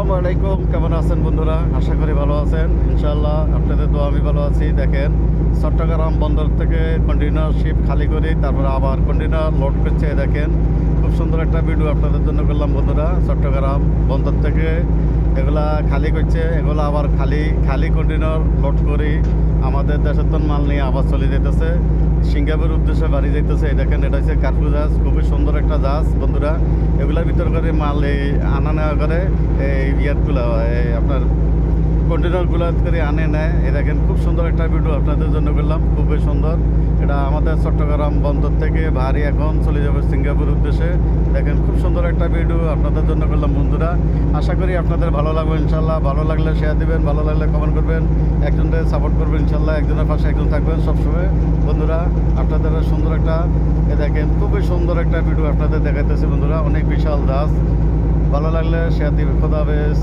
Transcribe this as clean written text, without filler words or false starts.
আসসালামু আলাইকুম, কেমন আছেন বন্ধুরা? আশা করি ভালো আছেন। ইনশাআল্লাহ আপনাদের তো আমি ভালো আছি। দেখেন, চট্টগ্রাম বন্দর থেকে কন্টেইনার শিপ খালি করি, তারপরে আবার কন্টেইনার লোড করছে। দেখেন, খুব সুন্দর একটা ভিডিও আপনাদের জন্য করলাম বন্ধুরা। চট্টগ্রাম বন্দর থেকে এগুলা খালি করছে, এগুলা আবার খালি কন্টেইনার লোড করি আমাদের দেশের তো মাল নিয়ে আবার চলে যেতেছে সিঙ্গাপুরের উদ্দেশ্যে বাড়ি যাইতেছে। এই দেখেন, এটা হচ্ছে কার্গো জাহাজ, খুবই সুন্দর একটা জাহাজ বন্ধুরা। এগুলার ভিতর করে মাল এই আনা নেওয়া করে, এই ইয়ারগুলো আপনার কন্টেনারগুলো করে আনে নেয়। এই দেখেন, খুব সুন্দর একটা ভিডিও আপনাদের জন্য করলাম, খুবই সুন্দর। এটা আমাদের চট্টগ্রাম বন্দর থেকে ভারী এখন চলে যাবে সিঙ্গাপুর উদ্দেশ্যে। দেখেন, খুব সুন্দর একটা ভিডিও আপনাদের জন্য করলাম বন্ধুরা। আশা করি আপনাদের ভালো লাগবে ইনশাল্লাহ। ভালো লাগলে শেয়ার দিবেন, ভালো লাগলে কমেন্ট করবেন, একজনের সাপোর্ট করবেন ইনশাল্লাহ। একজনের পাশে একজন থাকবেন সবসময় বন্ধুরা। আপনাদের সুন্দর একটা দেখেন, খুবই সুন্দর একটা ভিডিও আপনাদের দেখাইতেছে বন্ধুরা। অনেক বিশাল জাহাজ। ভালো লাগলে শেয়ার দিবেন। খোদা হাফেজ।